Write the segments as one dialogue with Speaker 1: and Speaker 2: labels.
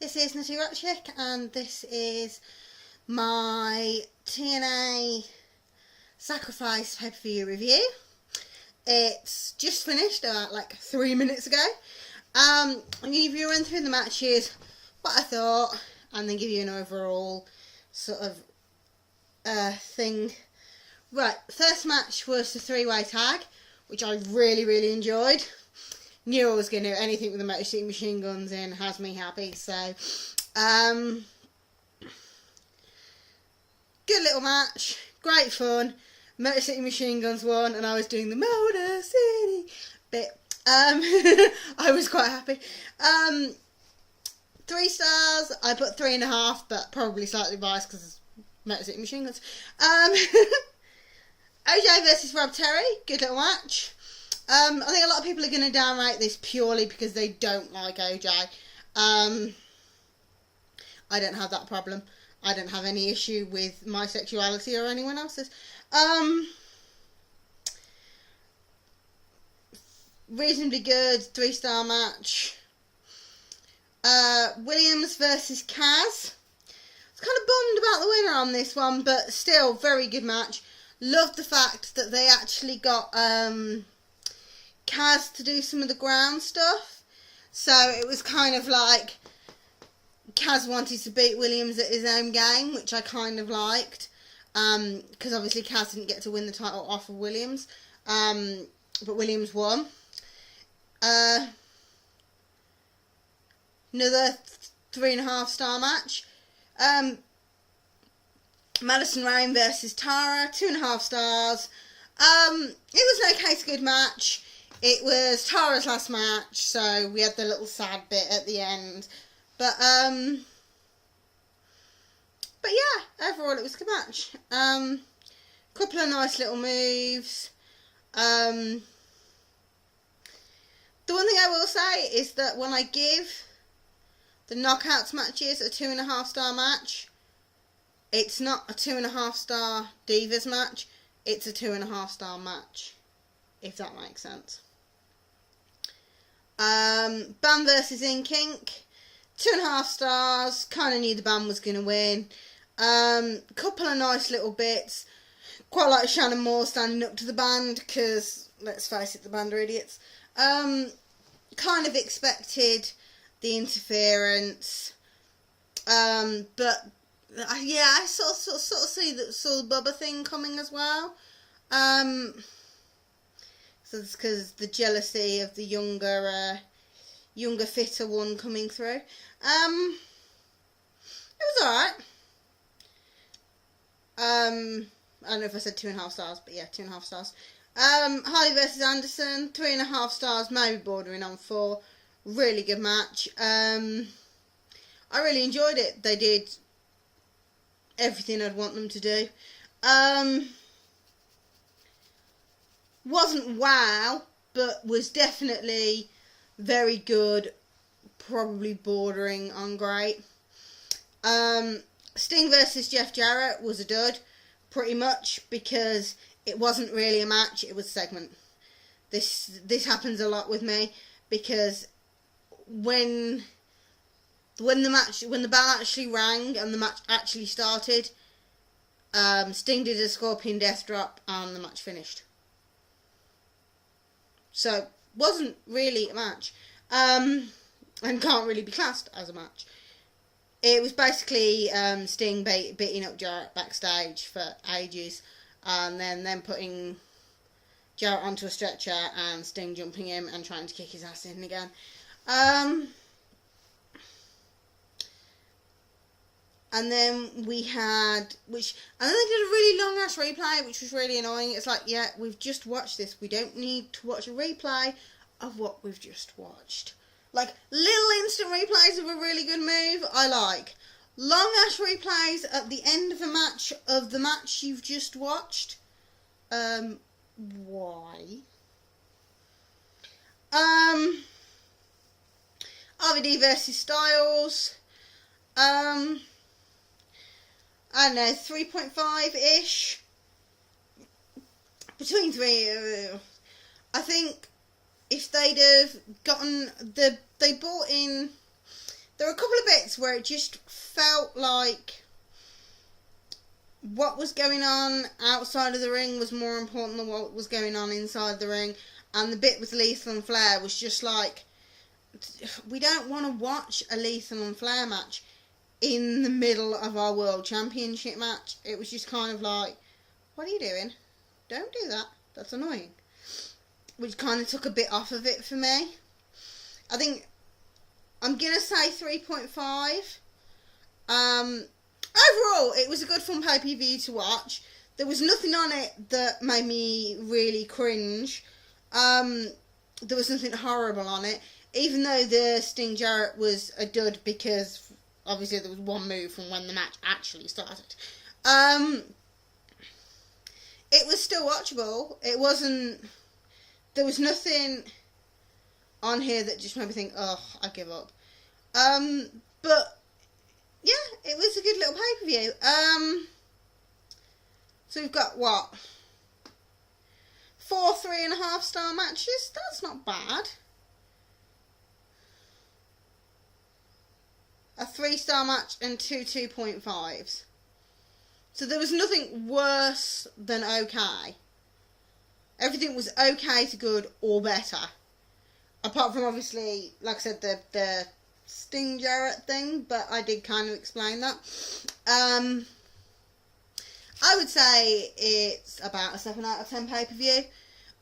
Speaker 1: This is Jarett and this is my TNA Sacrifice pay-per-view review. It's just finished like 3 minutes ago. I'm going to give you a run through the matches, what I thought, and then give you an overall sort of thing. Right, first match was the three-way tag, which I really enjoyed. Knew I was going to do anything with the Motor City Machine Guns in, has me happy, so good little match, great fun. Motor City Machine Guns won and I was doing the Motor City bit. I was quite happy. 3 stars, I put 3.5, but probably slightly biased because it's Motor City Machine Guns. OJ versus Rob Terry, good little match. I think a lot of people are going to downrate this purely because they don't like OJ. I don't have that problem. I don't have any issue with my sexuality or anyone else's. Reasonably good 3-star match. Williams versus Kaz. I was kind of bummed about the winner on this one, but still very good match. Loved the fact that they actually got Kaz to do some of the ground stuff, so it was kind of like Kaz wanted to beat Williams at his own game, which I kind of liked, because obviously Kaz didn't get to win the title off of Williams, but Williams won. Another 3.5-star match. Madison Rayne versus Tara, 2.5 stars. It was an okay to good match. It was Tara's last match, so we had the little sad bit at the end. But yeah, overall it was a good match. Couple of nice little moves. The one thing I will say is that when I give the knockouts matches a 2.5-star match, it's not a 2.5-star Divas match, it's a 2.5-star match, if that makes sense. Bam versus Inkink, 2.5 stars, kind of knew the band was going to win. Couple of nice little bits. Quite like Shannon Moore standing up to the band, because, let's face it, the band are idiots. Kind of expected the interference, but yeah, I sort of saw the Bubba thing coming as well. So it's because the jealousy of the younger, fitter one coming through. It was alright. I don't know if I said 2.5 stars, but yeah, 2.5 stars. Harley versus Anderson, 3.5 stars, maybe bordering on 4. Really good match. I really enjoyed it. They did everything I'd want them to do. Wasn't wow, but was definitely very good, probably bordering on great. Sting versus Jeff Jarrett was a dud, pretty much, because it wasn't really a match, it was a segment. This happens a lot with me, because when the bell actually rang and the match actually started, Sting did a Scorpion Death Drop and the match finished. So, wasn't really a match, and can't really be classed as a match. It was basically Sting beating up Jarrett backstage for ages, and then putting Jarrett onto a stretcher and Sting jumping him and trying to kick his ass in again. And then we had, and then they did a really long ass replay, which was really annoying. It's like, yeah, we've just watched this. We don't need to watch a replay of what we've just watched. Like, little instant replays of a really good move, I like. Long ass replays at the end of the match you've just watched. Why? RVD versus Styles. I don't know, 3.5-ish. Between 3. I think if they'd have gotten they brought in there were a couple of bits where it just felt like what was going on outside of the ring was more important than what was going on inside the ring. And the bit with Lethal and Flair was just like, we don't want to watch a Lethal and Flair match in the middle of our World Championship match. It was just kind of like, what are you doing? Don't do that. That's annoying. Which kind of took a bit off of it for me. I think I'm going to say 3.5. Overall, it was a good fun pay-per-view to watch. There was nothing on it that made me really cringe. There was nothing horrible on it. Even though the Sting Jarett was a dud because obviously there was one move from when the match actually started. It was still watchable. It wasn't... There was nothing on here that just made me think, oh, I give up. But... yeah, it was a good little pay-per-view. So we've got, what? 4 3.5 star matches? That's not bad. A 3-star match and 2 2.5s. So there was nothing worse than okay. Everything was okay to good or better. Apart from, obviously, like I said, the Sting Jarett thing, but I did kind of explain that. I would say it's about a 7 out of 10 pay-per-view.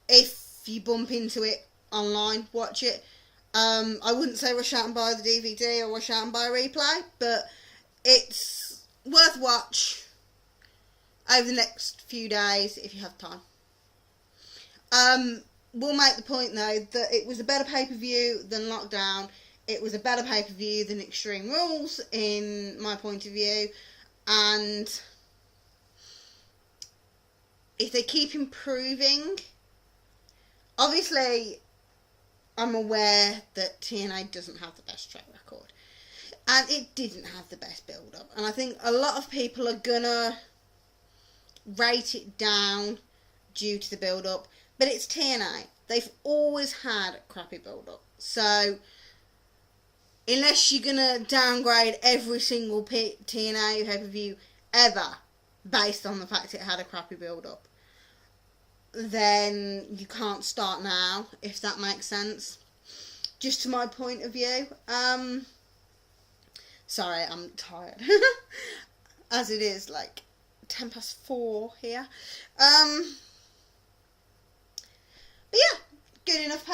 Speaker 1: If you bump into it online, watch it. I wouldn't say rush out and buy the DVD or rush out and buy a replay, but it's worth watch over the next few days if you have time. We'll make the point though that it was a better pay-per-view than Lockdown. It was a better pay-per-view than Extreme Rules in my point of view, and if they keep improving, obviously I'm aware that TNA doesn't have the best track record, and it didn't have the best build-up, and I think a lot of people are gonna rate it down due to the build-up, but it's TNA. They've always had crappy build-up, so unless you're gonna downgrade every single TNA pay-per-view ever based on the fact it had a crappy build-up, then you can't start now, if that makes sense. Just to my point of view. Sorry, I'm tired. As it is, like, 4:10 here. But yeah, good enough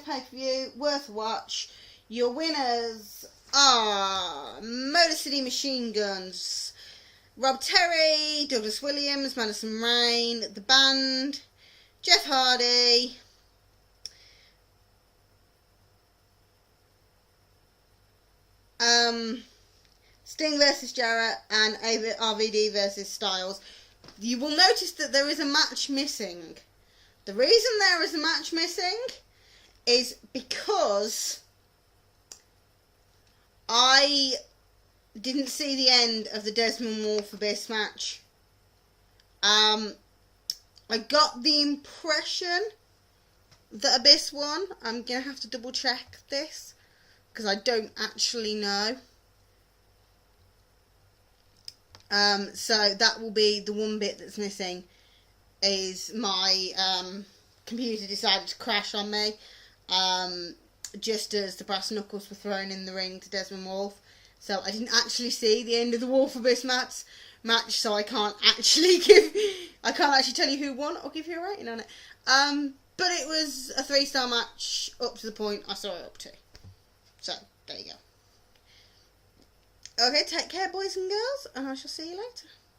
Speaker 1: pay-per-view, worth a watch. Your winners are Motor City Machine Guns, Rob Terry, Douglas Williams, Madison Rayne, The Band, Jeff Hardy, Sting versus Jarrett, and RVD versus Styles. You will notice that there is a match missing. The reason there is a match missing is because I didn't see the end of the Desmond Wolfe Abyss match. I got the impression that Abyss won. I'm going to have to double check this because I don't actually know. So that will be the one bit that's missing, is my computer decided to crash on me just as the brass knuckles were thrown in the ring to Desmond Wolfe. So I didn't actually see the end of the Wolfe Abyss match, so I can't actually tell you who won or give you a rating on it. But it was a 3-star match up to the point I saw it up to. So, there you go. Okay, take care, boys and girls, and I shall see you later.